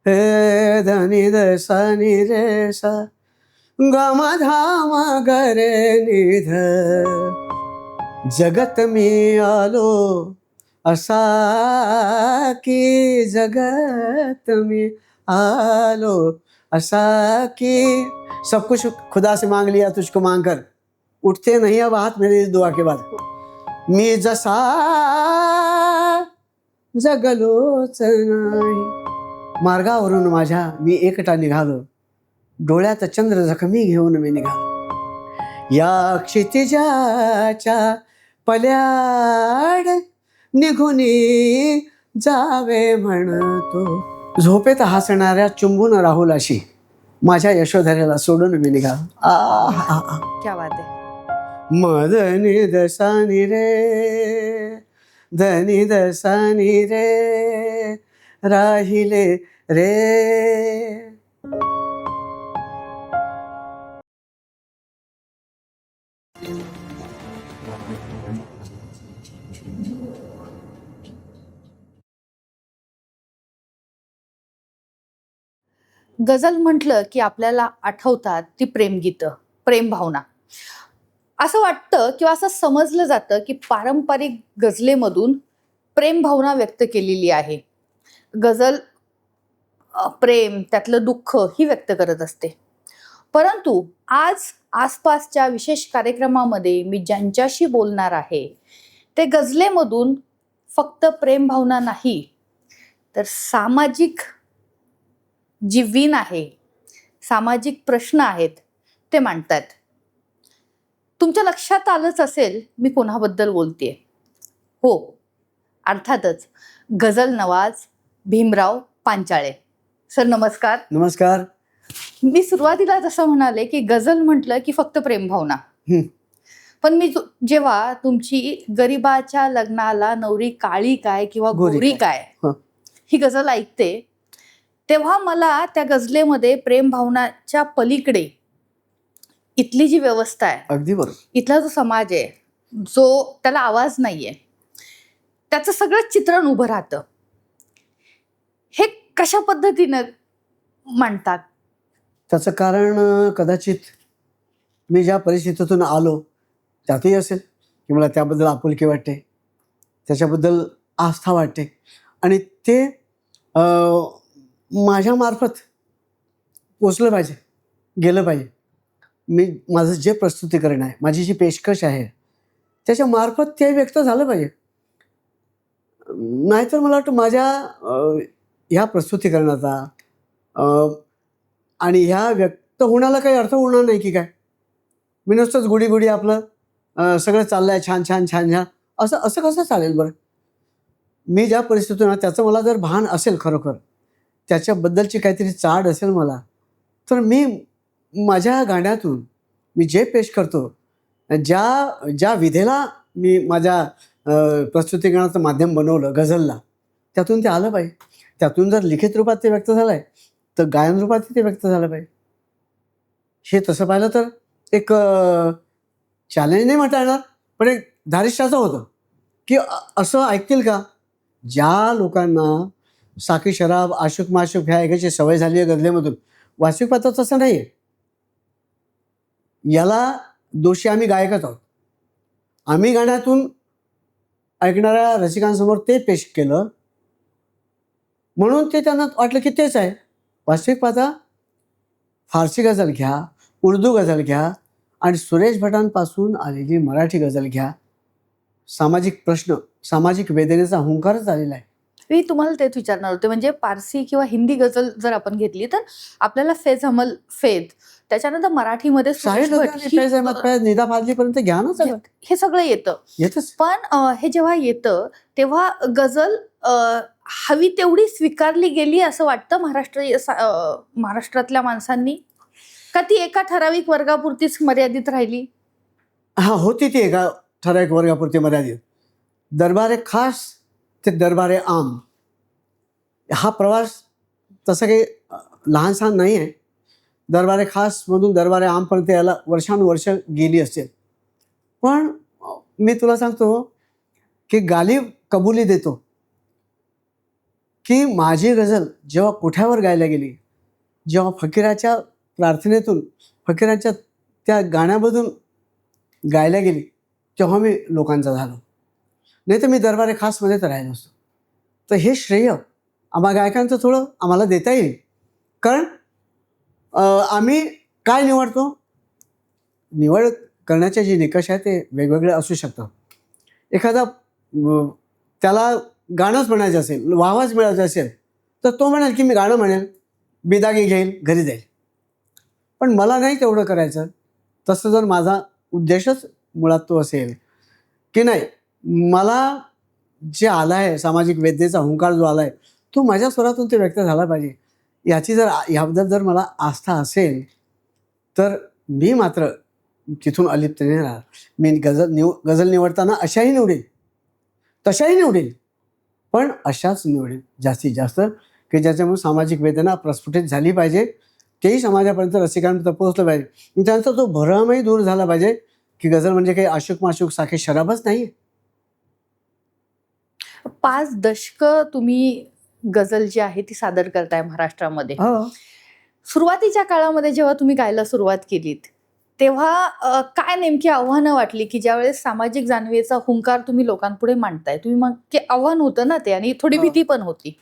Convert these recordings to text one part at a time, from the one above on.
हे धनी द सा नि रे सा ग म धा म ग रे नि ध. जगत मी आलो असा की जगत मी आलो असा की. सब कुछ खुदा से मांग लिया तुझको मांग कर, उठते नहीं अब हाथ मेरी इस दुआ के बाद. मी जसा जगलोच नाही. मार्गावरून माझ्या मी एकटा निघालो, डोळ्यात चंद्र जखमी घेऊन मी निघालो. या क्षितिजाच्या पल्याड निघुनी जावे म्हणतो. झोपेत हसणाऱ्या चुंबून राहुल अशी माझ्या यशोधरेला सोडून मी निघालो. क्या बात आहे. मदनी दसानी रे धनी दसानी रे राहिले रे. गझल म्हटलं की आपल्याला आठवतात ती प्रेमगीतं, प्रेम भावना. असं वाटतं किंवा असं समजलं जातं की पारंपरिक गझलेमधून प्रेम भावना व्यक्त केलेली आहे. गझल प्रेम, त्यातलं दुःख ही व्यक्त करत असते. परंतु आज आसपासच्या विशेष कार्यक्रमामध्ये मी ज्यांच्याशी बोलणार आहे ते गझलेमधून फक्त प्रेम भावना नाही तर सामाजिक जी वीण आहे, सामाजिक प्रश्न आहेत ते मांडतात. तुमच्या लक्षात आलंच असेल मी कोणाबद्दल बोलतेय. हो, अर्थातच गझल नवाज भीमराव पांचाळे सर. नमस्कार. नमस्कार. मी सुरुवातीला जसं म्हणाले की गझल म्हटलं की फक्त प्रेम भावना, पण मी जेव्हा तुमची गरिबाच्या लग्नाला नवरी काळी काय किंवा गोरी काय ही गझल ऐकते तेव्हा मला त्या गझलेमध्ये प्रेम भावनाच्या पलीकडे इथली जी व्यवस्था आहे, अगदी बरोबर, इथला जो समाज आहे, जो त्याला आवाज नाहीये, त्याचं सगळं चित्रण उभं राहतं. हे कशा पद्धतीनं मांडतात? त्याचं कारण कदाचित मी ज्या परिस्थितीतून आलो त्यातही असेल की मला त्याबद्दल आपुलकी वाटते, त्याच्याबद्दल आस्था वाटते आणि ते माझ्यामार्फत पोचलं पाहिजे, गेलं पाहिजे. मी माझं जे प्रस्तुतीकरण आहे, माझी जी पेशकश आहे त्याच्या मार्फत ते व्यक्त झालं पाहिजे. नाहीतर मला वाटतं माझ्या ह्या प्रस्तुतीकरणाचा आणि ह्या व्यक्त होण्याला काही अर्थ होणार नाही की काय. मी नुसतंच गुडी गुडी आपलं सगळं चाललं आहे छान छान छान छान असं असं कसं चालेल बरं. मी ज्या परिस्थितीतून त्याचं मला जर भान असेल, खरोखर त्याच्याबद्दलची काहीतरी चाड असेल मला, तर मी माझ्या गाण्यातून मी जे पेश करतो, ज्या विधेला मी माझ्या प्रस्तुतीकरणाचं माध्यम बनवलं गझलला, त्यातून ते आलं पाहिजे. त्यातून जर लिखित रूपात ते व्यक्त झालं आहे तर गायन रूपात ते व्यक्त झालं पाहिजे. हे तसं पाहिलं तर एक चॅलेंज नाही म्हणता येणार, पण एक धारिष्ट्याचं होतं की असं ऐकतील का ज्या लोकांना साकी शराब आशुक माशुक ह्या ऐकायची सवय झाली आहे गझलेमधून. वास्तविक पाहता तसं नाही आहे. याला दोषी आम्ही गायकच आहोत. आम्ही गाण्यातून ऐकणाऱ्या रसिकांसमोर ते पेश केलं म्हणून ते त्यांना वाटलं की तेच आहे. वास्तविक पाहता फारसी गझल घ्या, उर्दू गझल घ्या आणि सुरेश भटांपासून आलेली मराठी गझल घ्या, सामाजिक प्रश्न, सामाजिक वेदनेचा हुंकारच आलेला आहे. मी तुम्हाला तेच विचारणार होते. म्हणजे पारसी किंवा हिंदी गझल जर आपण घेतली तर आपल्याला फैज अहमद फैज, त्याच्यानंतर मराठीमध्ये निदा फाजलीपर्यंत घ्या ना, सगळं हे सगळं येतच. पण हे जेव्हा येतं तेव्हा गझल हवी तेवढी स्वीकारली गेली असं वाटतं महाराष्ट्रातल्या माणसांनी, का ती एका ठराविक वर्गापुरतीच मर्यादित राहिली? हा, होती ती एका ठराविक वर्गापुरती मर्यादित. दरबारे खास ते दरबारे आम हा प्रवास तसा काही लहान सहान नाही आहे. दरबारे खासमधून दरबारे आमपर्यंत याला वर्षानुवर्ष गेली असेल. पण मी तुला सांगतो की गालिब कबुली देतो की माझी गझल जेव्हा कोठ्यावर गायला गेली, जेव्हा फकीराच्या प्रार्थनेतून, फकीराच्या त्या गाण्यामधून गायला गेली, तेव्हा मी लोकांचा झालो. नाही तर मी दरबारे खासमध्ये तर राहिलो असतो. तर हे श्रेय आम्हा गायकांचं थोडं आम्हाला देता येईल. कारण आम्ही काय निवडतो, निवड करण्याचे जे निकष आहेत ते वेगवेगळे असू शकतात. एखादा त्याला गाणंच म्हणायचं असेल, वाहवाच मिळायचं असेल, तर तो म्हणेल की मी गाणं म्हणेल, बिदागी घेईल, घरी जाईल. पण मला नाही तेवढं करायचं. तसं जर माझा उद्देशच मुळात तो असेल की नाही, मला जे आला आहे, सामाजिक वेदनेचा हुंकार जो आला आहे, तो माझ्या स्वरातून ते व्यक्त झाला पाहिजे, याबद्दल जर मला आस्था असेल, तर मी मात्र तिथून अलिप्त नाही राहणार. मी गझल निवडताना अशाही निवडेल, तशाही निवडेल, पण अशाच निवडेल जास्तीत जास्त, की ज्याच्यामुळे सामाजिक वेदना प्रस्फुटित झाली पाहिजे, तेही समाजापर्यंत, रसिकांपर्यंत पोहोचलं पाहिजे. त्यांचा तो भ्रमही दूर झाला पाहिजे की गझल म्हणजे काही आशुक माशुक साखे शराबच नाही. 5 दशकं तुम्ही गझल जी आहे ती सादर करताय महाराष्ट्रामध्ये. सुरुवातीच्या काळामध्ये जेव्हा तुम्ही गायला सुरुवात केलीत, तेव्हा काय नेमकी आव्हानं वाटली की ज्यावेळेस सामाजिक जाणीवेचा हुंकार तुम्ही लोकांपुढे मांडताय, तुम्ही मग ते आव्हान होतं ना ते, आणि थोडी भीती पण होती.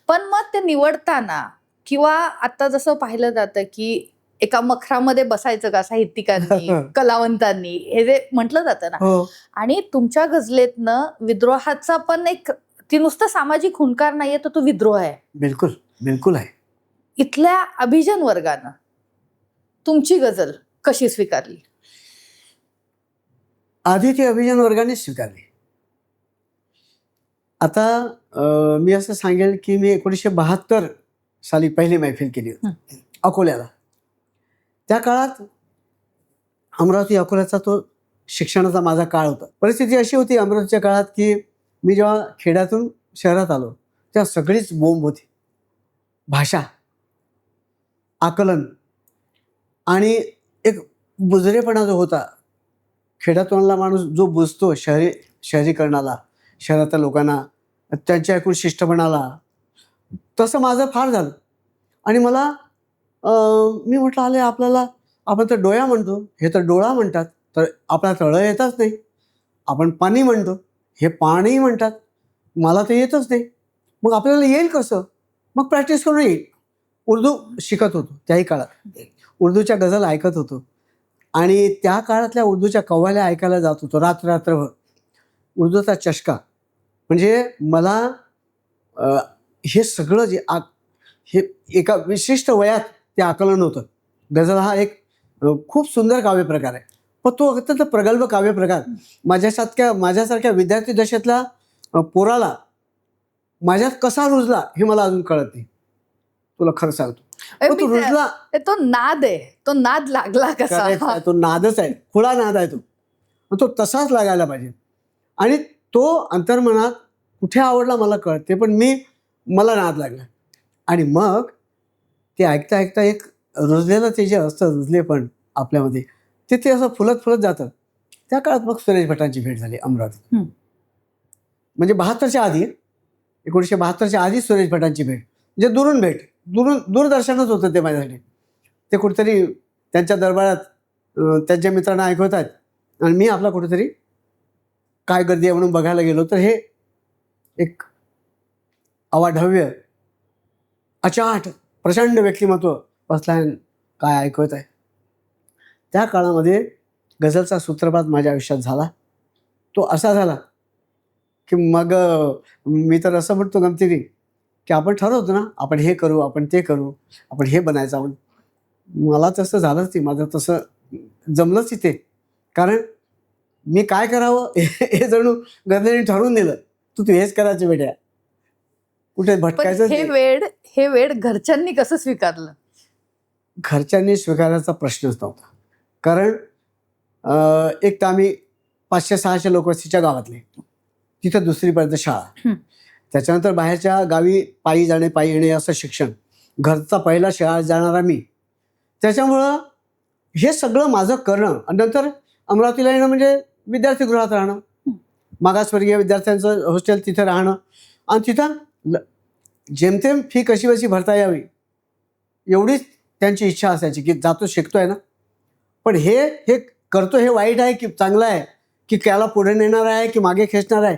पण मग ते निवडताना, किंवा आता जसं पाहिलं जातं की एका मखरामध्ये बसायचं का साहित्यिकांनी, कलावंतांनी, हे जे म्हटलं जातं ना, आणि तुमच्या गझलेतनं विद्रोहाचा पण एक, ती नुसतं सामाजिक हुंकार नाहीये, तर तो विद्रोह आहे. बिलकुल बिलकुल आहे. इथल्या अभिजन वर्गानं तुमची गझल कशी स्वीकारली? आधी ती अभिजन वर्गाने स्वीकारली. आता मी असं सांगेल की मी 1972 साली पहिली मैफिल केली होती अकोल्याला. त्या काळात अमरावती अकोल्याचा तो शिक्षणाचा माझा काळ होता. परिस्थिती अशी होती अमरावतीच्या काळात की मी जेव्हा खेड्यातून शहरात आलो, तेव्हा सगळीच बोंब होती. भाषा, आकलन आणि एक बुजरेपणा जो होता. खेड्यातूनला माणूस जो बुजतो शहरीकरणाला, शहरातल्या लोकांना, त्यांच्या ऐकून शिष्टपणाला, तसं माझं फार झालं. आणि मला मी म्हटलं, आले आपल्याला, आपण तर डोळा म्हणतो, हे तर डोळा म्हणतात, तर आपल्याला तळं येतच नाही. आपण पाणी म्हणतो, हे पाणी म्हणतात, मला तर येतच नाही. मग आपल्याला येईल कसं? मग प्रॅक्टिस करून येईल. उर्दू शिकत होतो त्याही काळात, उर्दूच्या गझल ऐकत होतो, आणि त्या काळातल्या उर्दूच्या कव्वाल्या ऐकायला जात होतो रात्रभर. उर्दूचा चष्का म्हणजे मला हे सगळं जे हे एका विशिष्ट वयात ते आकलन होतं. गझल हा एक खूप सुंदर काव्यप्रकार आहे, पण तो अत्यंत प्रगल्भ काव्यप्रकार माझ्यासारख्या विद्यार्थी दशेतल्या पोराला माझ्यात कसा रुजला हे मला अजून कळत नाही. तुला खरं सांगतो, तो रुजला. तो नाद आहे, तो नाद लागला कसा? तो नादच आहे, खुळा नाद आहे तो तसाच लागायला पाहिजे. आणि तो अंतर्मनात कुठे आवडला मला कळते, पण मला नाद लागला. आणि मग ते ऐकता ऐकता एक रुजलेलं ते जे असतं, रुजले पण आपल्यामध्ये ते असं फुलत फुलत जातं. त्या काळात मग सुरेश भटांची भेट झाली अमरावतीत. म्हणजे 72च्या आधी, 1972च्या आधी सुरेश भटांची भेट, म्हणजे दुरून भेट, दूरदर्शनच होतं ते माझ्यासाठी. ते कुठेतरी त्यांच्या दरबारात त्यांच्या मित्रांना ऐकवत आहेत, आणि मी आपला कुठेतरी काय गर्दी आहे म्हणून बघायला गेलो, तर हे एक अवाढव्य अचाट प्रचंड व्यक्तिमत्व बसलाय, काय ऐकवत आहे. त्या काळामध्ये गझलचा सूत्रपात माझ्या आयुष्यात झाला. तो असा झाला की मग मी तर असं म्हणतो गमतीने की आपण ठरवतो ना, आपण हे करू, आपण ते करू, आपण हे बनायचं. आपण मला तसं झालंच नाही, माझं तसं जमलंच इथे. कारण मी काय करावं हे जणू गझलेने ठरवून दिलं, तू हेच करायचं बेट्या, कुठे भटकायचं. हे वेळ घरच्यांनी कसं स्वीकारलं? घरच्यांनी स्वीकारायचा प्रश्नच नव्हता. कारण एक तर आम्ही 500-600 लोक वस्तीच्या गावातले, तिथं दुसरीपर्यंत शाळा, त्याच्यानंतर बाहेरच्या गावी पायी जाणे, पायी येणे असं शिक्षण, घरचा पहिला शाळा जाणारा मी. त्याच्यामुळं हे सगळं माझं करणं, आणि नंतर अमरावतीला येणं म्हणजे विद्यार्थीगृहात राहणं, मागासवर्गीय विद्यार्थ्यांचं हॉस्टेल तिथं राहणं, आणि तिथं जेमतेम फी कशी बशी भरता यावी एवढीच त्यांची इच्छा असायची की जातो शिकतोय ना, पण हे हे करतो हे वाईट आहे की चांगलं आहे, की त्याला पुढे नेणार आहे की मागे खेचणार आहे,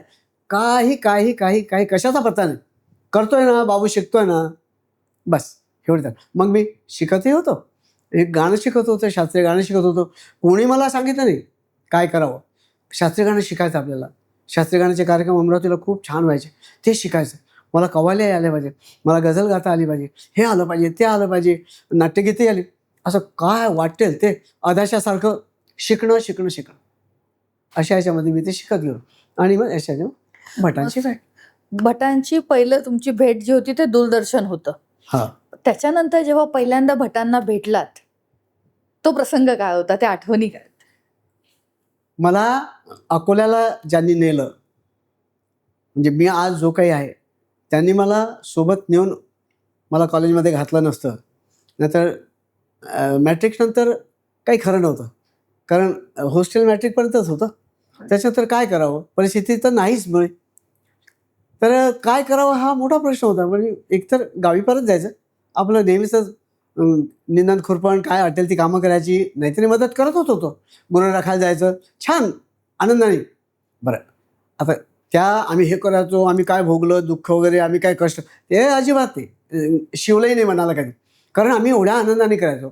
काही काही काही काही कशाचा पत्ता नाही. करतोय ना बाबू, शिकतोय ना, बस एवढं. मग मी शिकतही होतो, एक गाणं शिकत होतं, शास्त्रीय गाणं शिकत होतो. कोणी मला सांगितलं नाही काय करावं. शास्त्रीय गाणं शिकायचं आपल्याला. शास्त्रीय गाण्याचे कार्यक्रम अमरावतीला खूप छान व्हायचे, ते शिकायचं. मला कव्वाली आल्या पाहिजे, मला गझल गाता आली पाहिजे, हे आलं पाहिजे, ते आलं पाहिजे, नाट्यगीते आली. असं काय वाटेल ते अदाशासारखं शिकणं शिकणं शिकणं, अशा ह्याच्यामध्ये मी ते शिकत गेलो. आणि मग अशा भटांची काय. भटांची पहिलं तुमची भेट जी होती ते दूरदर्शन होतं. हां, त्याच्यानंतर जेव्हा पहिल्यांदा भटांना भेटलात, तो प्रसंग काय होता, त्या आठवणी काय? मला अकोल्याला ज्यांनी नेलं, म्हणजे मी आज जो काही आहे, त्यांनी मला सोबत नेऊन मला कॉलेजमध्ये घातलं नसतं, नाहीतर मॅट्रिकनंतर काही खरं नव्हतं. कारण हॉस्टेल मॅट्रिकपर्यंतच होतं. त्याच्यानंतर काय करावं, परिस्थिती तर नाहीच मिळे. तर काय करावं हा मोठा प्रश्न होता. म्हणजे एकतर गावी परत जायचं, आपलं नेहमीच निंदण खुरपण काय वाटेल ती कामं करायची, नाहीतरी मदत करत होतो. गुरं राखायला जायचं, छान आनंदाने. बरं, आता त्या आम्ही हे करायचो, आम्ही काय भोगलं दुःख वगैरे, आम्ही काय कष्ट, ते अजिबात नाही, शिवलंही नाही मनाला कधी. कारण आम्ही एवढ्या आनंदाने करायचो.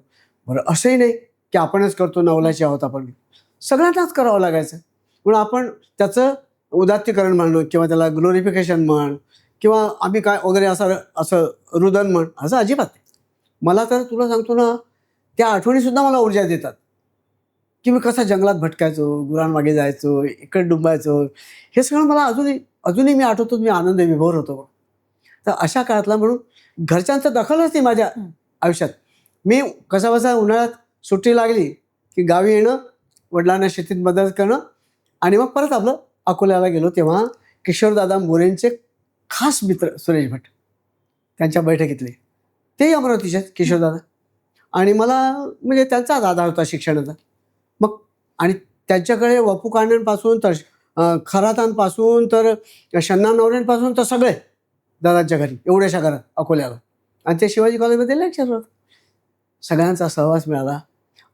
बरं, असंही नाही की आपणच करतो, नवलाचे आहोत आपण, सगळ्यांनाच करावं लागायचं. म्हणून आपण त्याचं उदात्तीकरण म्हणणं किंवा त्याला ग्लोरिफिकेशन म्हण किंवा आम्ही काय वगैरे असं असं रुदन म्हण, असं अजिबात नाही. मला तर तुला सांगतो ना, त्या आठवणीसुद्धा मला ऊर्जा देतात की मी कसा जंगलात भटकायचो, गुरांमागे जायचो, इकडे डुंबायचो. हे सगळं मला अजूनही मी आठवतो, मी आनंद विभोर होतो. तर अशा काळातला, म्हणून घरच्यांचं दखलच नाही माझ्या आयुष्यात. मी कसा बसा उन्हाळ्यात सुट्टी लागली की गावी येणं, वडिलांना शेतीत मदत करणं आणि मग परत आपलं अकोल्याला गेलो. तेव्हा किशोरदादा मोरेंचे खास मित्र सुरेश भट, त्यांच्या बैठकीतले, तेही अमरावतीचेच किशोरदादा. आणि मला म्हणजे त्यांचाच आधार होता शिक्षणाचा. मग आणि त्यांच्याकडे वपू कांड्यांपासून तर खरातांपासून तर शन्ना नवऱ्यांपासून तर सगळे दादांच्या घरी, एवढ्याशा घरात अकोल्याला. आणि ते शिवाजी कॉलेजमध्ये लेक्चर होतं. सगळ्यांचा सहवास मिळाला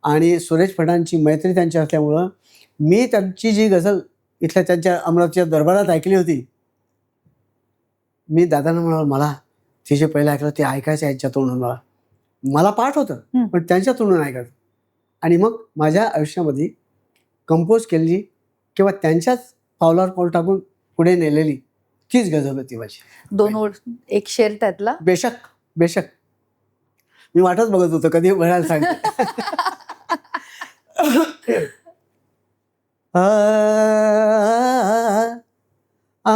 आणि सुरेश भटांची मैत्री त्यांची असल्यामुळं मी त्यांची जी गझल इथल्या त्यांच्या अमरावतीच्या दरबारात ऐकली होती, मी दादांना म्हणालो मला ते जे पहिलं ऐकलं ते ऐकायचं यांच्या तोंडून. मला पाठ होतं पण त्यांच्या तोंडून ऐकायचं. आणि मग माझ्या आयुष्यामध्ये कंपोज केलेली किंवा त्यांच्याच पावलावर पाऊल टाकून पुढे नेलेली तीच गझल होती माझी. 2 ओळ, एक शेर त्यातला. बेशक बेशक, मी वाटच बघत होतो कधी म्हणायला सांगते. आ, आ,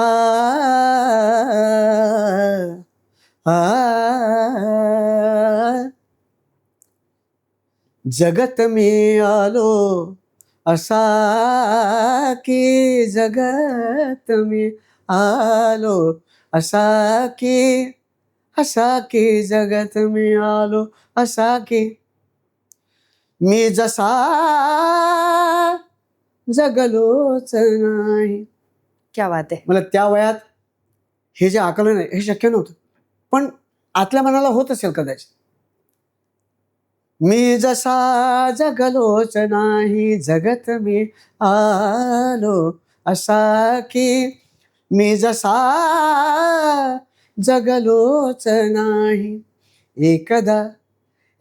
आ, जगत मी आलो असा की, जगत मी आलो असा की, असा की जगत मी आलो असा की, मी जसा जगलोच नाही. क्या बात आहे. मला त्या वयात हे जे आकलन आहे हे शक्य नव्हतं, पण आतल्या मनाला होत असेल कदाचित. मी जसा जगलोच नाही, जगत मी आलो असा की, मी जसा जगलोच नाही. एकदा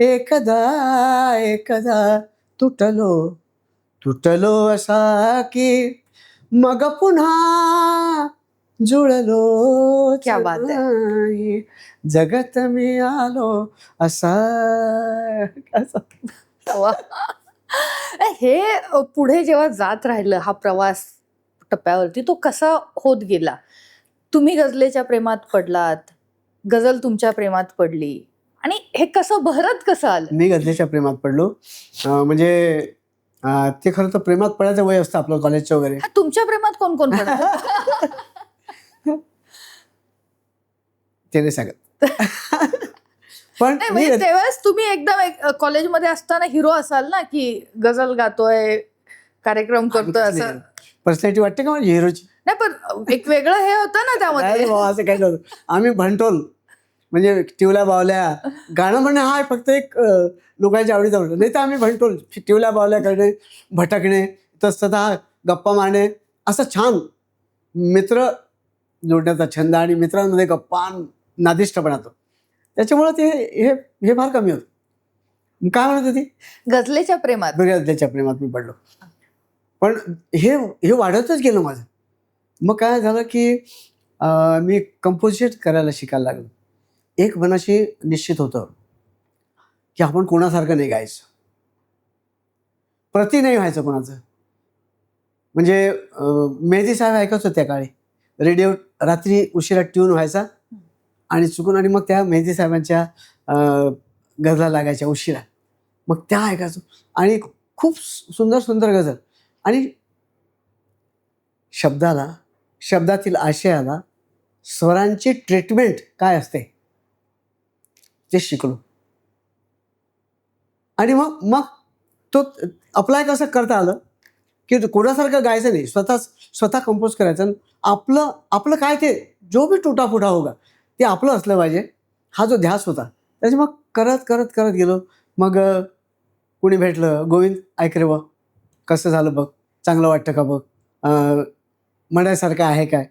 एकदा एकदा तुटलो तुटलो असा की, मग पुन्हा जुळलो क्या बात आहे. नाही, जगत मी आलो असा. वा. हे पुढे जेव्हा जात राहिलं हा प्रवास टप्प्यावरती, तो कसा होत गेला? तुम्ही गझलेच्या प्रेमात पडलात, गझल तुमच्या प्रेमात पडली, आणि हे कसं बहरत कसं आलं? मी गझलेच्या प्रेमात पडलो. म्हणजे ते खरं तर प्रेमात पडायचं वय असतं आपलं कॉलेजचं वगैरे. हा, तुमच्या प्रेमात कोण कोण पडत? ते नाही सांगत. पण नाही, म्हणजे तेव्हाच तुम्ही एकदम कॉलेजमध्ये असताना हिरो असाल ना, की गझल गातोय, कार्यक्रम करतोय असं. पर्सनॅलिटी वाटते का माझी हिरोची? नाही, पण एक वेगळं हे होतं ना त्यामध्ये. नाही बाबा, असं काही नव्हतं. आम्ही भंटोल म्हणजे टिवल्या बावल्या गाणं म्हणणं हा फक्त एक लोकांच्या आवडीचा म्हणतो. नाही तर आम्ही म्हणतो टिवल्या बावल्या करणे, भटकणे, तसतः गप्पा मारणे, असं छान मित्र जोडण्याचा छंद आणि मित्रांमध्ये गप्पा नादिष्टपणा तो. त्याच्यामुळं ते हे हे फार कमी होतं. काय म्हणत होती? गझलेच्या प्रेमात. त्याच्या प्रेमात मी पडलो. पण हे हे वाढतच गेलं माझं. मग काय झालं की मी कंपोजिशन करायला शिकायला लागलो. एक मनाशी निश्चित होतं की आपण कोणासारखं नाही गायचं, प्रति नाही व्हायचं कोणाचं. म्हणजे मेहदी साहेब ऐकत होते त्या काळी. रेडिओ रात्री उशिरा ट्यून व्हायचा आणि चुकून, आणि मग त्या मेहदी साहेबांच्या गजला लागायच्या उशिरा, मग त्या ऐकायचो. आणि खूप सुंदर सुंदर गजल, आणि शब्दातील आशयाला स्वरांची ट्रीटमेंट काय असते ते शिकलो. आणि मग मग तो अप्लाय कसं करता आलं की कोणासारखं गायचं नाही, स्वतः कंपोज करायचं. आणि आपलं आपलं काय ते जो बी टुटाफुटा होगा ते आपलं असलं पाहिजे, हा जो ध्यास होता. त्याचे मग करत करत करत गेलो. मग कुणी भेटलं, गोविंद ऐक रे बघ कसं झालं बघ, चांगलं वाटतं का बघ, म्हणायसारखं आहे काय,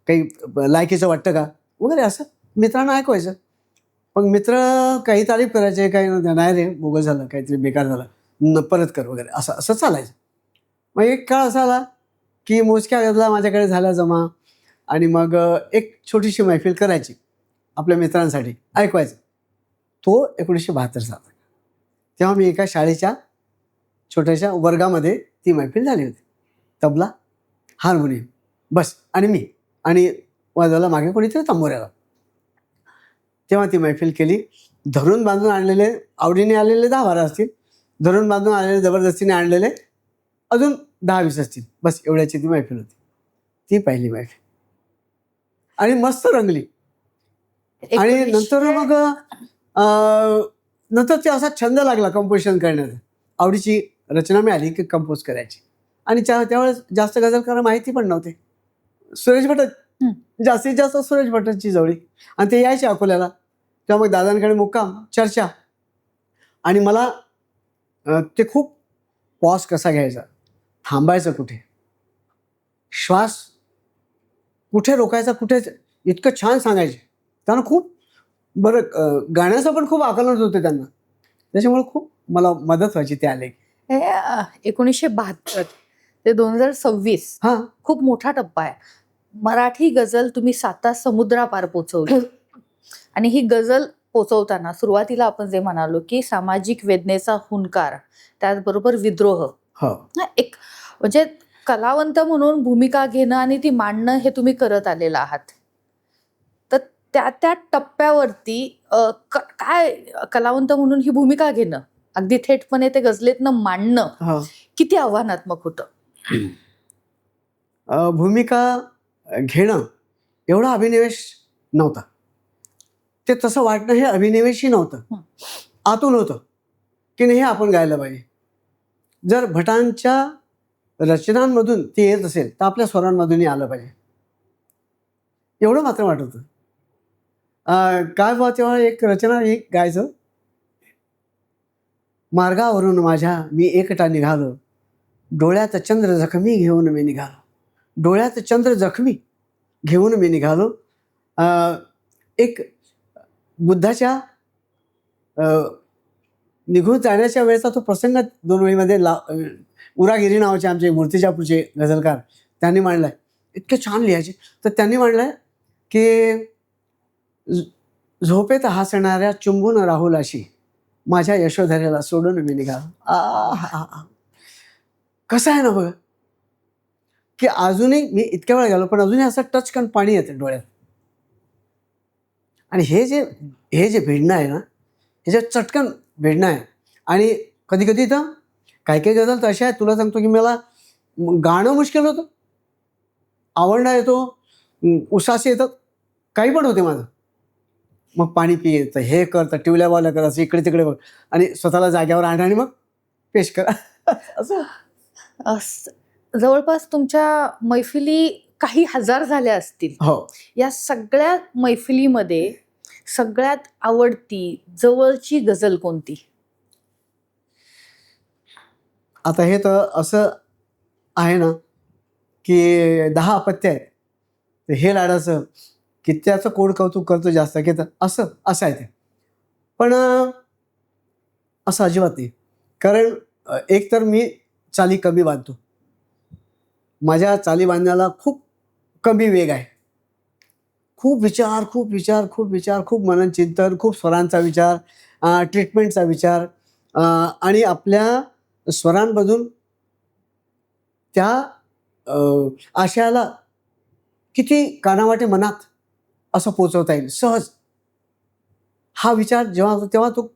काही लायकीचं वाटतं का वगैरे, असं मित्रांना ऐकवायचं. मग मित्र काही तारीफ करायचे, काही नाही रे बोगस झालं, काहीतरी बेकार झालं, परत कर वगैरे, असं असं चालायचं. मग एक काळ असा आला की मोजक्या गजला माझ्याकडे झाल्या जमा, आणि मग एक छोटीशी मैफिल करायची आपल्या मित्रांसाठी, ऐकवायचं. तो 1972 सालचा. तेव्हा मी एका शाळेच्या छोट्याशा वर्गामध्ये ती मैफिल झाली होती. तबला, हार्मोनियम, बस, आणि मी, आणि वाजवायला मागे कोणीतरी तंबोऱ्याला. तेव्हा ती मैफिल केली. धरून बांधून आणलेले, आवडीने आलेले 10-12 असतील, धरून बांधून आलेले जबरदस्तीने आणलेले अजून 10-20 असतील, बस एवढ्याची ती मैफिल होती. ती पहिली मैफिल, आणि मस्त रंगली. आणि नंतर मग नंतर ते असा छंद लागला कंपोजिशन करण्याचा. आवडीची रचना मिळाली की कंपोज करायची. आणि त्यावेळेस जास्त गजलकार माहिती पण नव्हते. सुरेश भट, जास्तीत जास्त सुरेश भटांची जवळी, आणि ते यायचे अकोल्याला. तेव्हा मग दादांकडे मुक्काम, चर्चा. आणि मला ते खूप पॉज कसा घ्यायचा, थांबायचं कुठे, श्वास कुठे रोखायचा, कुठे, इतकं छान सांगायचे. त्यांना खूप बरं गाण्याचं पण खूप आकलन होते त्यांना. त्याच्यामुळे खूप मला मदत व्हायची ते आले. 1972 ते 2026 हां, खूप मोठा टप्पा आहे. मराठी गझल तुम्ही 7 समुद्रापार पोचवली. आणि ही गझल पोचवताना सुरुवातीला आपण जे म्हणालो की सामाजिक वेदनेचा हुंकार, त्याचबरोबर विद्रोह, हो, एक म्हणजे कलावंत म्हणून भूमिका घेणं आणि ती मांडणं हे तुम्ही करत आलेला आहात. तर त्या टप्प्यावरती काय कलावंत म्हणून ही भूमिका घेणं, अगदी थेटपणे ते गझलेतनं मांडणं हो. किती आव्हानात्मक होतं? भूमिका घेणं एवढा अभिनिवेश नव्हता. ते तसं वाटणं हे अभिनिवेशही नव्हतं, आतून होतं की नाही हे आपण गायला पाहिजे. जर भटांच्या रचनांमधून ते येत असेल तर आपल्या स्वरांमधूनही आलं पाहिजे, एवढं मात्र वाटत होतं. काय बा, तेव्हा एक रचना एक गायचं. मार्गावरून माझ्या मी एकटा निघालो, डोळ्यात चंद्र जखमी घेऊन मी निघालो, डोळ्यात चंद्र जखमी घेऊन मी निघालो. एक बुद्धाच्या निघून जाण्याच्या वेळेचा तो प्रसंग 2 वेळीमध्ये उरागिरी नावाचे आमचे मूर्तिजापूरचे गझलकार त्यांनी मांडलाय. इतके छान लिहायचे. तर त्यांनी मांडलाय की झोपेत हसणाऱ्या चुंबून राहुल अशी माझ्या यशोधरेला सोडून मी निघालो. कसं आहे ना बघ, की अजूनही मी इतक्या वेळा गेलो पण अजूनही असं टचकन पाणी येतं डोळ्यात. आणि हे जे भिडणं आहे ना, हे जे चटकन भिडणं आहे. आणि कधी कधी तर काही गझल तर अशा आहेत, तुला सांगतो की मला गाणं मुश्किल होतं, आवडणं येतो, उसास येतं, काही पण होते माझं. मग पाणी पियेचं, हे कर, तर टिवल्या बावल्या कर, असं इकडे तिकडे बघ, आणि स्वतःला जाग्यावर आण आणि मग पेश करा. असं जवळपास तुमच्या मैफिली काही हजार झाल्या असतील. हो. या सगळ्या मैफिलीमध्ये सगळ्यात आवडती जवळची गझल कोणती? आता हे तर असं आहे ना की 10 अपत्य आहेत, तर हे लाडाचं की त्याचं कोण कौतुक करतो जास्त की असं आहे ते. पण असं अजिबात नाही. कारण एक तर मी चाली कमी बांधतो. माझ्या चाली बांधण्याला खूप कमी वेग आहे. खूप विचार, खूप विचार, खूप विचार, खूप मनन चिंतन, खूप स्वरांचा विचार, ट्रीटमेंटचा विचार, आणि आपल्या स्वरांमधून त्या आशयाला किती कानावाटे मनात असं पोचवता येईल सहज, हा विचार जेव्हा तेव्हा तो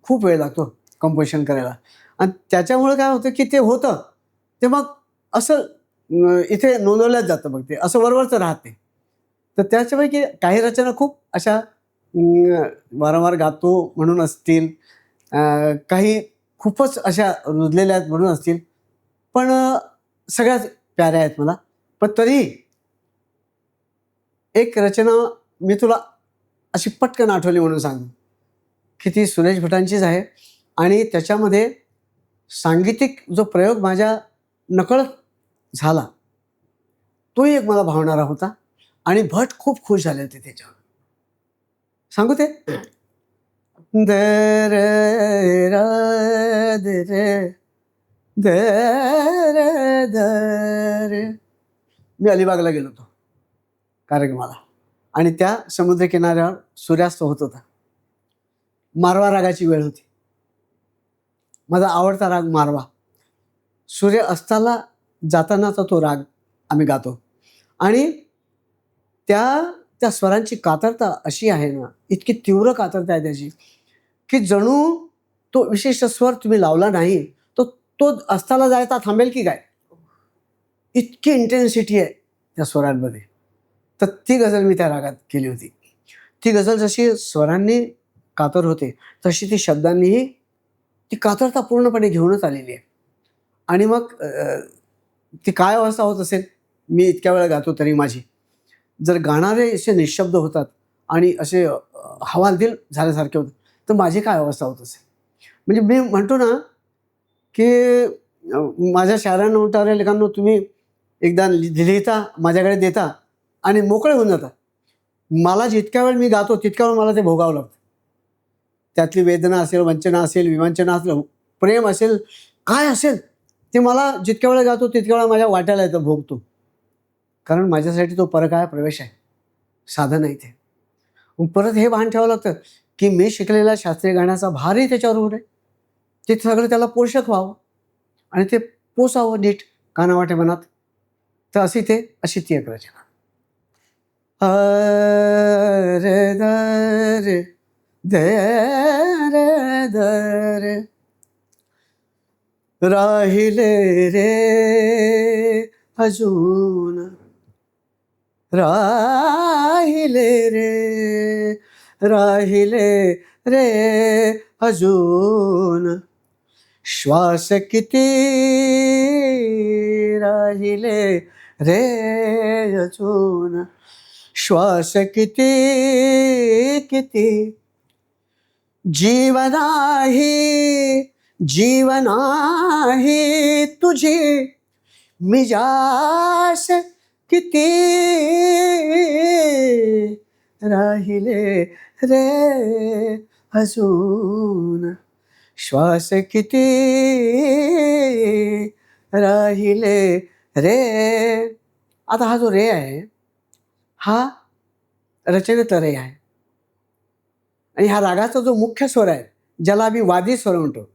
खूप वेळ लागतो कंपोजिशन करायला. आणि त्याच्यामुळे काय होतं की ते होतं ते मग असं इथे नोंदवल्याच जातं, मग ते असं वरवरचं राहत नाही. तर त्याच्यापैकी काही रचना खूप अशा वारंवार गातो म्हणून असतील, काही खूपच अशा रुजलेल्या आहेत म्हणून असतील, पण सगळ्याच प्याऱ्या आहेत मला. पण तरी एक रचना मी तुला अशी पटकन आठवली म्हणून सांगतो की ती सुरेश भटांचीच आहे. आणि त्याच्यामध्ये सांगीतिक जो प्रयोग माझ्या नकळत झाला तोही एक मला भावणारा होता. आणि भट खूप खुश झाले होते त्याच्यावर. सांगू ते? द रे र द रे द रे द रे. मी अलिबागला गेलो होतो कार्यक्रमाला आणि त्या समुद्रकिनाऱ्यावर सूर्यास्त होत होता. मारवा रागाची वेळ होती. माझा आवडता राग मारवा. सूर्य अस्ताला जातानाचा तो राग आम्ही गातो. आणि त्या त्या स्वरांची कातरता अशी आहे ना, इतकी तीव्र कातरता आहे त्याची की जणू तो विशिष्ट स्वर तुम्ही लावला नाही तो तो अस्ताला जायचा थांबेल की काय, इतकी इंटेन्सिटी आहे त्या स्वरांमध्ये. तर ती गझल मी त्या रागात केली होती. ती गझल जशी स्वरांनी कातर होते तशी ती शब्दांनीही ती कातरता पूर्णपणे घेऊनच आलेली आहे. आणि मग ती काय अवस्था होत असेल, मी इतक्या वेळा गातो तरी माझी, जर गाणारे असे निशब्द होतात आणि असे हवालदिल झाल्यासारखे होतात तर माझी काय अवस्था होत असेल. म्हणजे मी म्हणतो ना की माझ्या शायरांना उमटणाऱ्या लेखांना तुम्ही एकदा लिहिता माझ्याकडे देता आणि मोकळे होऊन जाता. मला जितक्या वेळ मी गातो तितक्या वेळ मला ते भोगावं लागतं. त्यातली वेदना असेल, वंचना असेल, विवंचना असेल, प्रेम असेल, काय असेल ते मला जितक्या वेळा गातो तितक्या वेळा माझ्या वाट्याला येतं, भोगतो. कारण माझ्यासाठी तो परकाया प्रवेश आहे, साधन आहे ते. परत हे भान ठेवावं लागतं की मी शिकलेल्या शास्त्रीय गाण्याचा भारही त्याच्यावर आहे. ते सगळं त्याला पोषक व्हावं आणि ते पोसावं नीट कानावाटे मनात. तर अशी ती एक रचना. रे द रे दे रे द रे राहिले रे अजून राहिले रे अजून श्वास किती राहिले रे अजून श्वास किती किती जीवन आहे तुझी मिजास किती राहिले रे अजून श्वास किती राहिले रे. आता हा जो रे आहे हा रचनेतला रे आहे आणि ह्या रागाचा जो मुख्य स्वर आहे ज्याला आम्ही वादी स्वर म्हणतो.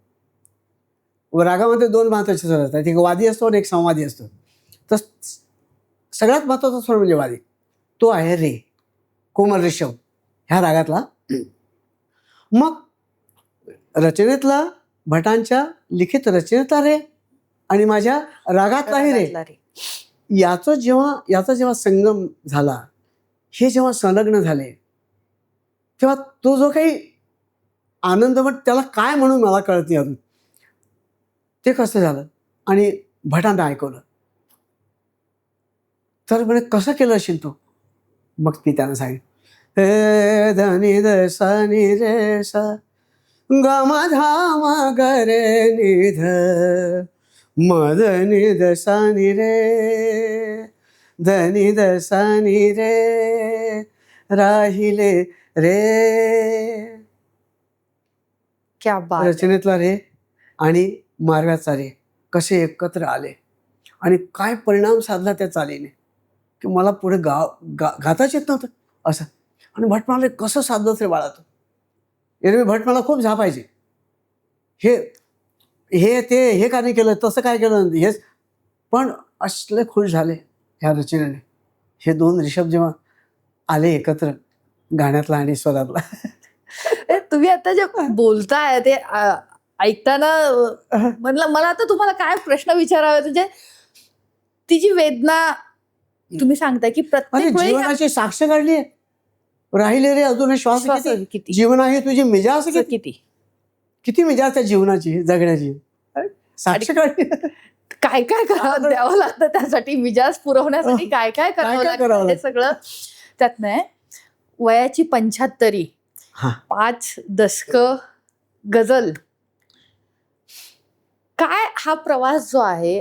रागामध्ये 2 महत्त्वाचे स्वर असतात, एक वादी असतो आणि एक संवादी असतो. तर सगळ्यात महत्त्वाचा स्वर म्हणजे वादी, तो आहे रे, कोमल ऋषभ ह्या रागातला. मग रचनेतला, भटांच्या लिखित रचनेतला रे आणि माझ्या रागातलाही रे, याचा जेव्हा संगम झाला, हे जेव्हा संलग्न झाले तेव्हा तो जो काही आनंद त्याला काय म्हणून मला कळत नाही अजून, ते कसं झालं. आणि भटांना ऐकवलं तर म्हणे कसं केलं असेल तू. मग मी त्यांना सांगितलं हे धनी द सा नि रे सा ग म धा म ग रे नि ध म ध नि द सा नि रे ध नि द सा नि रे राहिले रे. क्या बात आहे. रचनेतला रे आणि मारव्याचा रे कसे एकत्र आले आणि काय परिणाम साधला त्या चालीने की मला पुढे गाताच येत नव्हतं असं. आणि भट म्हणाले कसं साधलं रे बाळा तू. एरवी भट मला खूप झापायचे, हे हे ते हे का नाही केलं, तसं काय केलं हेच. पण असले खुश झाले ह्या रचनेने. हे दोन ऋषभ जेव्हा आले एकत्र गाण्यातला आणि स्वरातला. तुम्ही आता जे बोलताय ते ऐकताना म्हणलं मला आता तुम्हाला काय प्रश्न विचारावे, म्हणजे ती जी वेदना तुम्ही सांगताय की अरे प्रत्येक वेळी जीवनाची साक्ष काढली, राहिले रे अजून श्वास किती. किती जीवन आहे तुझी मिजाज किती. किती किती मिजाज त्या जीवनाची जगण्याची. साक्ष काढली. काय काय करावं द्यावं लागतं त्यासाठी, मिजाज पुरवण्यासाठी काय काय करावं लागतं हे सगळं त्यात नाही. वयाची 75, 5 दशक गझल. काय हा प्रवास जो आहे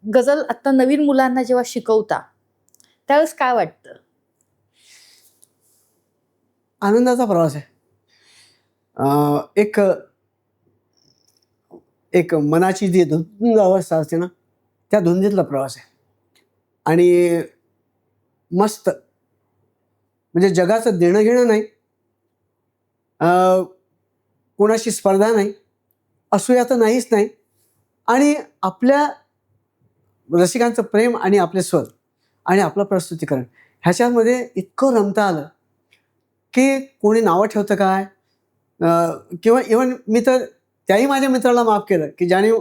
गझल, आता नवीन मुलांना जेव्हा शिकवता त्यावेळेस काय वाटतं? आनंदाचा प्रवास आहे. एक एक मनाची जी धुंद अवस्था असते ना, त्या धुंदीतला प्रवास आहे. आणि मस्त म्हणजे जगाचं देणं घेणं नाही, कोणाशी स्पर्धा नाही, असूया तर नाहीच नाही. आणि आपल्या रसिकांचं प्रेम आणि आपले स्वर आणि आपलं प्रस्तुतीकरण ह्याच्यामध्ये इतकं रमता आलं की कोणी नावं ठेवतं काय, किंवा इव्हन मी तर त्याही माझ्या मित्राला माफ केलं की ज्याने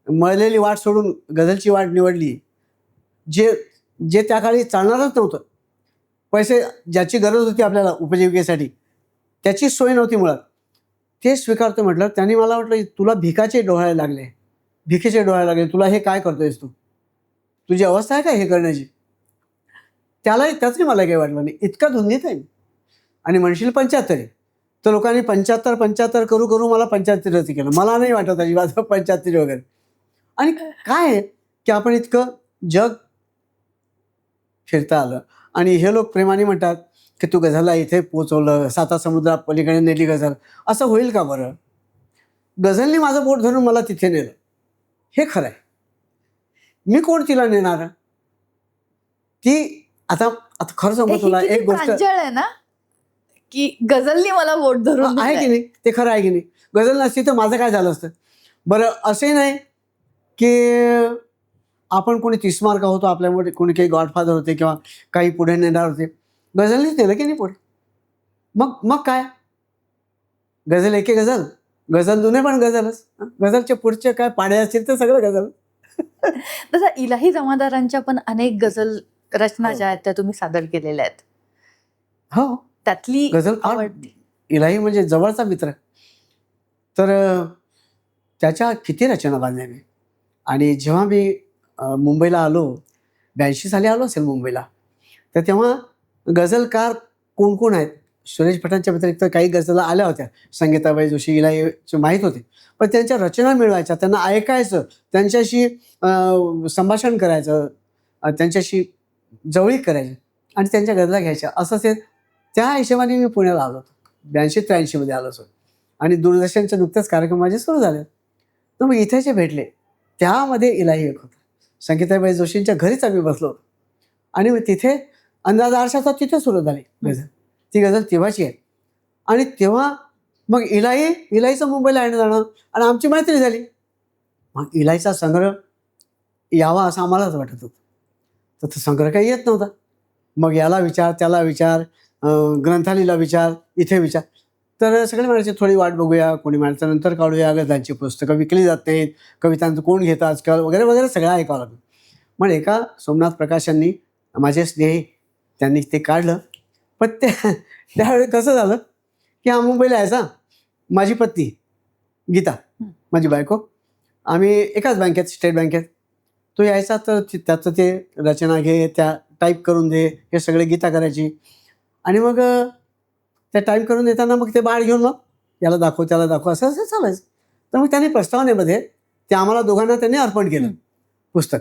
मळलेली वाट सोडून गझलची वाट निवडली. जे जे त्या काळी चालणारच नव्हतं, पैसे ज्याची गरज होती आपल्याला उपजीविकेसाठी त्याची सोय नव्हती मुळात, ते स्वीकारतो म्हटलं. त्यांनी मला वाटलं तुला भिकाचे डोहाळे लागले, भिकेचे डोहाळे लागले, तुला हे काय करतोयस तू, तुझी अवस्था आहे का हे करण्याची. त्याचही मला काही वाटलं नाही, इतका धुंदीत आहे. आणि म्हणशील 75 तर लोकांनी 75 करू करू मला 75 केलं. मला नाही वाटत अजिबात 75 वगैरे. आणि काय आहे की आपण इतकं जग फिरता आलं आणि हे लोक प्रेमाने म्हणतात की तू गझलला इथे पोचवलं, 7 समुद्रा पलीकडे नेली गझल. असं होईल का बरं. गझलने माझं बोट धरून मला तिथे नेलं, हे खरं आहे. मी कोण तिला नेणार. ती आता आता खरं सांगू तुला एक गोष्ट आहे ना की गझलनी मला बोट धरून आहे की नाही, ते खरं आहे की नाही. गझल नसती तर माझं काय झालं असतं बरं. असे नाही की आपण कोणी 30 मार्क होतो, आपल्यामुळे कोणी काही गॉडफादर होते किंवा काही पुढे नेणार होते. गझलनीच नेलं की नाही पुढे. मग काय गझल एके गझल, गझल जुने पण गझलच. गझलचे पुढचे काय पाडे असतील तर सगळं गझल. तसं इलाही जमादारांच्या पण अनेक गझल रचना ज्या आहेत त्या तुम्ही सादर केलेल्या आहेत. हो, त्यातली गझल आवडती. इलाही म्हणजे जवळचा मित्र. तर त्याच्या किती रचना बांधल्या मी. आणि जेव्हा मी मुंबईला आलो, 82 साली आलो असेल मुंबईला, तर तेव्हा गझलकार कोण कोण आहेत, सुरेश भटांच्या व्यतिरिक्त काही गझला आल्या होत्या. संगीताबाई जोशी, इलाहीचे माहीत होते, पण त्यांच्या रचना मिळवायच्या, त्यांना ऐकायचं, त्यांच्याशी संभाषण करायचं, त्यांच्याशी जवळीक करायची आणि त्यांच्या गझला घ्यायच्या. असं ते त्या हिशोबाने मी पुण्याला आलो होतो. 82-83 आलो होतो. आणि दूरदर्शनचे नुकतेच कार्यक्रम माझे सुरू झाले. तर मग इथे जे भेटले त्यामध्ये इलाही एक होतं. संगीताबाई जोशींच्या घरीच आम्ही बसलो होतो आणि मग तिथे अंदाज आरशाचा तिथे सुरू झाली गझल. ती गझल तेव्हाची आहे. आणि तेव्हा मग इलाहीचं मुंबईला येणं जाणं आणि आमची मैत्री झाली. मग इलाहीचा संग्रह यावा असं आम्हालाच वाटत होतं, तर तो संग्रह काही येत नव्हता. मग याला विचार, त्याला विचार, ग्रंथालयाला विचार, इथे विचार. तर सगळे म्हणायचे थोडी वाट बघूया, कोणी म्हणायचं नंतर काढूया, गझलांची पुस्तकं विकली जात नाहीत, कवितांचं कोण घेतं आजकाल वगैरे वगैरे सगळं ऐकावं लागलं. मग एका सोमनाथ प्रकाशांनी, माझे स्नेही, त्यांनी ते काढलं. पण त्यावेळी कसं झालं की हा मुंबईला यायचा, माझी पत्नी गीता, माझी बायको, आम्ही एकाच बँकेत, स्टेट बँकेत. तो यायचा तर त्याचं ते रचना घे, त्या टाईप करून दे, हे सगळे गीता करायची. आणि मग त्या टाईम करून येताना मग ते बाळ घेऊन मग याला दाखव त्याला दाखव असं असं चालायचं. तर मग त्यांनी प्रस्तावनेमध्ये ते आम्हाला दोघांना त्यांनी अर्पण केलं पुस्तक,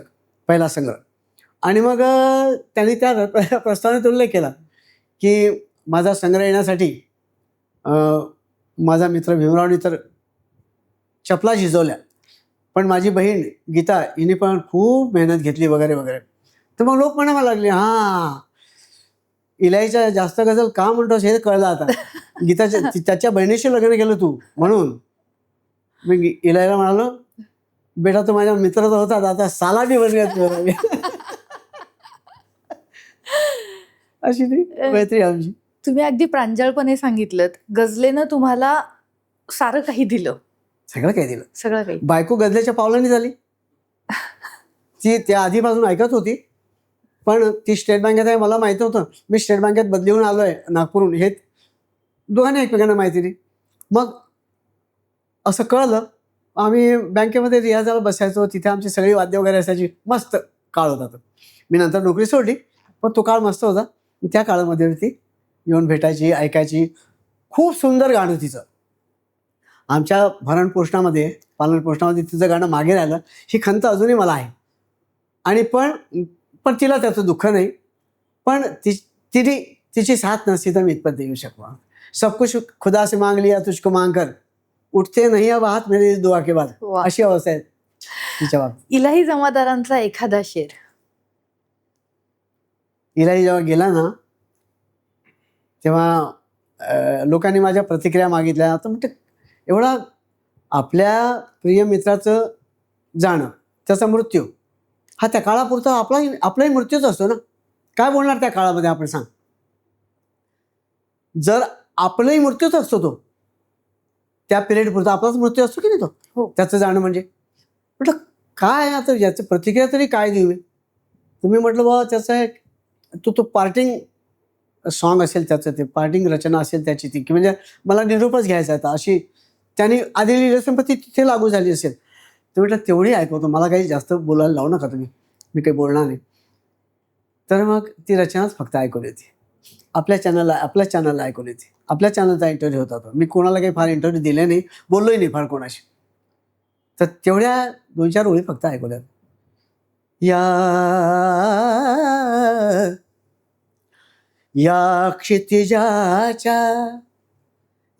पहिला संग्रह. आणि मग त्यांनी त्या प्रस्तावनेत उल्लेख केला की माझा संग्रह येण्यासाठी माझा मित्र भीमरावनी तर चपला झिजवल्या, पण माझी बहीण गीता हिने पण खूप मेहनत घेतली वगैरे वगैरे. तर मग लोक म्हणायला लागले, हां इलाईच्या जास्त गझल का म्हणतोस हे कळलं आता. गीताच्या त्याच्या बहिणीशी लग्न केलं तू म्हणून. मी इलाईला म्हणालो, बेटा तो माझ्या मित्राचा होता, आता साला बी बनवत. अशी ती मैत्री आमची. तुम्ही अगदी प्रांजळपणे सांगितलं, गझलेनं तुम्हाला सारं काही दिलं. सगळं काही दिलं. सगळं काही. बायको गझलेच्या पावलांनी झाली. ती त्या आधीपासून ऐकत होती, पण ती स्टेट बँकेत आहे मला माहिती होतं. मी स्टेट बँकेत बदली होऊन आलो आहे नागपूरहून, हे दोघांनी एकमेकांना माहिती नाही. मग असं कळलं, आम्ही बँकेमध्ये रियाजाला बसायचो, तिथे आमची सगळी वाद्य वगैरे असायची. मस्त काळ होता तो. मी नंतर नोकरी सोडली, पण तो काळ मस्त होता. त्या काळामध्ये ती येऊन भेटायची, ऐकायची. खूप सुंदर गाणं तिचं. आमच्या भरणपोषणामध्ये पालनपोषणामध्ये तिचं गाणं मागे राहिलं, ही खंत अजूनही मला आहे. आणि पण तिला त्याचं दुःख नाही. पण तिची साथ नसती तर मी इथपर्यंत येऊ शकतो. सब कुछ खुदा से मांग लिया तुझको मांग कर, उठते नाही अब हात मेरी दुआ के बाद. अशी अवस्था आहे तिच्या बाबतीत. इलाही जमादारांचा एखादा शेर. इलाही जेव्हा गेला ना, तेव्हा लोकांनी माझ्या प्रतिक्रिया मागितल्या. तर म्हणते एवढा आपल्या प्रिय मित्राचं जाणं, त्याचा मृत्यू हा त्या काळापुरता आपलाही मृत्यूच असतो ना. काय बोलणार त्या काळामध्ये आपण सांग. जर आपलाही मृत्यूच असतो तो, त्या पिरियड पुरता आपलाच मृत्यू असतो की नाही तो. हो. त्याचं जाणं म्हणजे म्हटलं काय आता याची प्रतिक्रिया तरी काय देऊ. तुम्ही म्हटलं बाबा त्याचा एक तो पार्टिंग सॉन्ग असेल त्याचं, ते पार्टिंग रचना असेल त्याची ती, की म्हणजे मला निरोपच घ्यायचा आहे अशी त्यांनी आधी लिहिली असेल, पण ती तिथे लागू झाली असेल. तर म्हटलं तेवढी ऐकवतो, मला काही जास्त बोलायला लावू नका तुम्ही, मी काही बोलणार नाही. तर मग ती रचनाच फक्त ऐकवली होती. आपल्या चॅनलला ऐकवली होती. आपल्या चॅनलचा इंटरव्ह्यू होता तो. मी कोणाला काही फार इंटरव्ह्यू दिले नाही, बोललोही नाही फार कोणाशी. तर तेवढ्या 2-4 ओळी फक्त ऐकवल्या. या क्षितिजाच्या,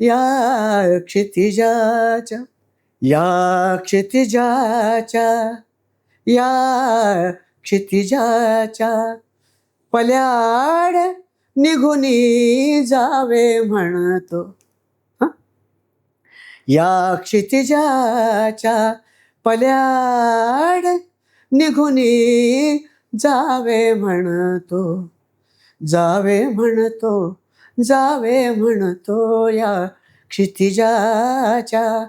या क्षितिजाच्या, या क्षितिजाच्या, या क्षितिजाच्या पल्याड निघुनी जावे म्हणतो. या क्षितिजाच्या पल्याड निघुनी जावे म्हणतो, जावे म्हणतो, जावे म्हणतो. या क्षितिजाच्या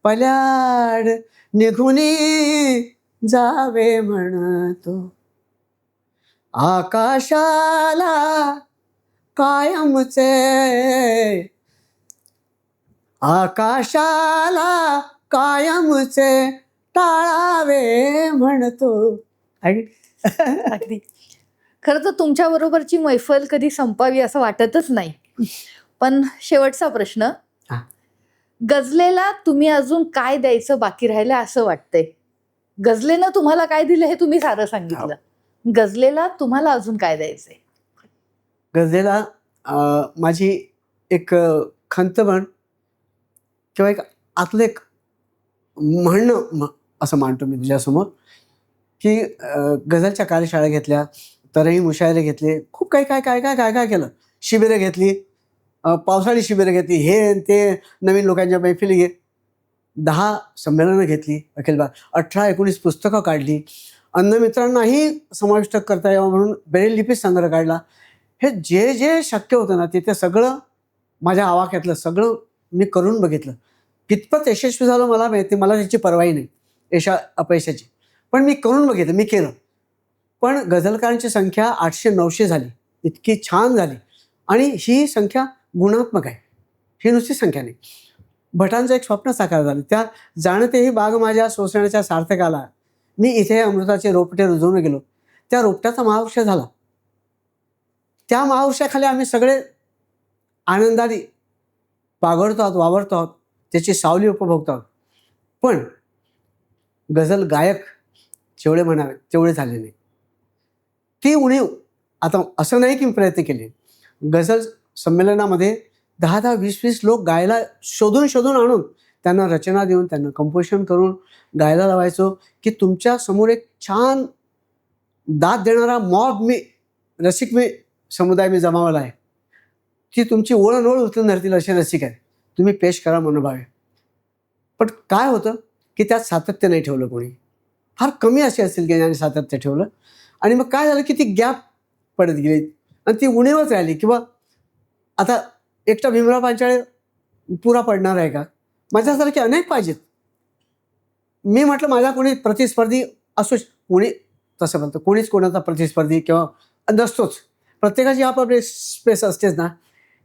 पल्याड निघुनी जावे म्हणतो. आकाशाला कायमचे, आकाशाला कायमचे टाळावे म्हणतो. अगदी. खरं तर तुमच्या बरोबरची मैफल कधी संपावी असं वाटतच नाही. पण शेवटचा प्रश्न, गझलेला तुम्ही अजून काय द्यायचं बाकी राहिलं असं वाटतंय? गझलेनं तुम्हाला काय दिलं हे तुम्ही सारं सांगितलं. गझलेला तुम्हाला अजून काय द्यायचंय? गझलेला माझी एक खंत म्हण किंवा एक आतलं एक म्हणणं असं मांडतो मी तुझ्यासमोर, की गझलच्या कार्यशाळा घेतल्या, तरही मुशायरे घेतले, खूप काय काय काय काय काय काय केलं. शिबिरं घेतली, पावसाळी शिबिरं घेतली, हे ते नवीन लोकांच्या मैफिली घे, 10 संमेलनं घेतली अखिल भारत, 18-19 पुस्तकं काढली, अन्नमित्रांनाही समाविष्ट करता यावं म्हणून ब्रेल लिपी संग्रह काढला. हे जे जे शक्य होतं ना ते सगळं माझ्या आवाक्यातलं सगळं मी करून बघितलं. कितपत यशस्वी झालं मला माहिती, मला त्याची परवाही नाही अपयशाची, पण मी करून बघितलं, मी केलं. पण गझलकारांची संख्या 800-900 झाली, इतकी छान झाली. आणि ही संख्या गुणात्मक आहे, ही नुसती संख्या नाही. भटांचं एक स्वप्न साकार झालं. त्या जाणतेही बाग माझ्या सोसण्याच्या सार्थकाला, मी इथे अमृताचे रोपटे रुजवून गेलो. त्या रोपट्याचा महावृक्ष झाला. त्या महावृक्षाखाली आम्ही सगळे आनंदाने पागडतो आहोत, वावरतो आहोत, त्याची सावली उपभोगतो आहोत. पण गझल गायक जेवढे म्हणावे तेवढे झाले नाही. ती उणीव आता असं नाही की मी प्रयत्न केले. गझल संमेलनामध्ये 10-10, 20-20 लोक गायला शोधून शोधून आणून त्यांना रचना देऊन त्यांना कंपोजिशन करून गायला लावायचो की तुमच्या समोर एक छान दाद देणारा मॉब रसिक समुदाय मी जमावला आहे की तुमची ओळण उचलून धरतील असे रसिक आहेत. तुम्ही पेश करा मनोभावे. पण काय होतं की त्यात सातत्य नाही ठेवलं कोणी. फार कमी असे असतील की ज्याने सातत्य ठेवलं. आणि मग काय झालं की ती गॅप पडत गेली आणि ती उणीवच राहिली. किंवा आता एकटा भीमराव पांचाळे पुरा पडणार आहे का? माझ्यासारखे अनेक पाहिजेत. मी म्हटलं माझा कोणी प्रतिस्पर्धी असो, कोणी तसं म्हणतं कोणीच कोणाचा प्रतिस्पर्धी किंवा नसतोच. प्रत्येकाची आपापली स्पेस असतेच ना.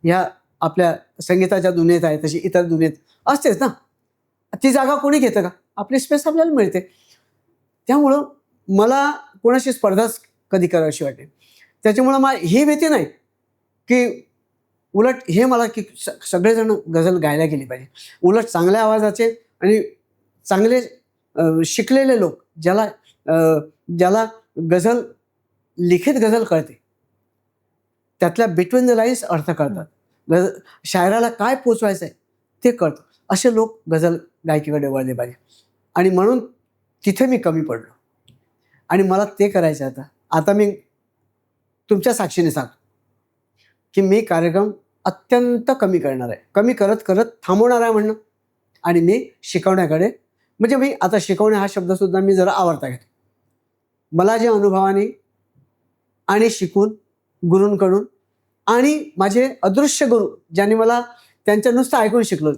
ह्या आपल्या संगीताच्या दुनियेत आहे तशी इतर दुनियेत असतेच ना. ती जागा कोणी घेतं का? आपली स्पेस आपल्याला मिळते. त्यामुळं मला कोणाशी स्पर्धाच कधी करावीशी वाटते. त्याच्यामुळं मला ही भीती नाही की उलट हे मला की सगळेजण गझल गायला गेली पाहिजे. उलट चांगल्या आवाजाचे आणि चांगले शिकलेले लोक ज्याला गझल लिखित गझल कळते, त्यातल्या बिटवीन द लाईन्स अर्थ कळतात, शायराला काय पोचवायचं आहे ते कळतं, असे लोक गझल गायकीकडे वळले पाहिजे. आणि म्हणून तिथे मी कमी पडलो आणि मला ते करायचं आहे. आता मी तुमच्या साक्षीने सांगतो की मी कार्यक्रम अत्यंत कमी करणार आहे. कमी करत करत थांबवणार आहे म्हणणं. आणि मी शिकवण्याकडे, म्हणजे मी आता शिकवणे हा शब्दसुद्धा मी जरा आवडता घेतो. मला जे अनुभवाने आणि शिकून गुरूंकडून आणि माझे अदृश्य गुरु ज्यांनी मला त्यांचं नुसतं ऐकून शिकलो,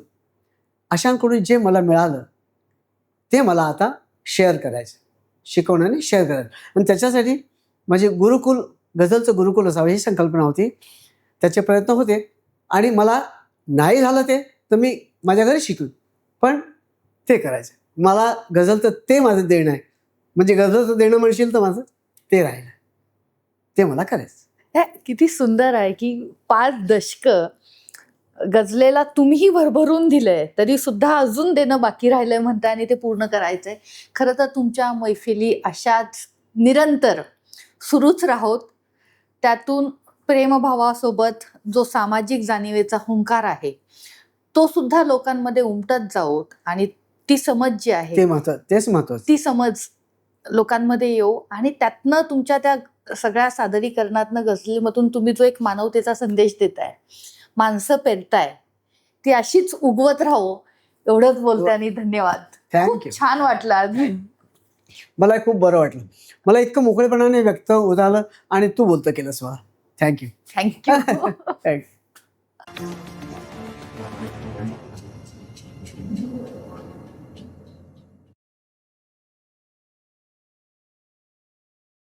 अशांकडून जे मला मिळालं ते मला आता शेअर करायचं, शिकवण्याने शेअर करायचं. आणि त्याच्यासाठी माझे गुरुकुल, गझलचं गुरुकुल असावं ही संकल्पना होती. त्याचे प्रयत्न होते आणि मला नाही झालं ते तर मी माझ्या घरी शिकलो. पण ते करायचं. मला गझलचं ते माझं देणं आहे. म्हणजे गझलचं देणं म्हणशील तर माझं ते राहिलं, ते मला करायचं. किती सुंदर आहे की 5 दशकं गझलेला तुम्हीही भरभरून दिलंय तरी सुद्धा अजून देणं बाकी राहिलंय म्हणताय आणि ते पूर्ण करायचंय. खरं तर तुमच्या मैफिली अशाच निरंतर सुरूच राहोत. त्यातून प्रेमभावासोबत जो सामाजिक जाणीवेचा हुंकार आहे तो सुद्धा लोकांमध्ये उमटत जावोत आणि ती समज जी आहे तेच महत्वाचं. ती समज लोकांमध्ये येऊ आणि त्यातनं तुमच्या त्या सगळ्या सादरीकरणातनं गझलेमधून तुम्ही जो एक मानवतेचा संदेश देताय, माणसं पेरताय, ती अशीच उगवत राहो एवढंच बोलते. आणि धन्यवाद. खूप थँक्यू. छान वाटलं आज. मला खूप बरं वाटलं. मला इतकं मोकळेपणाने व्यक्त होत आलं आणि तू बोलतं केलंस मला. थँक्यू. थँक्यू. थँक्यू.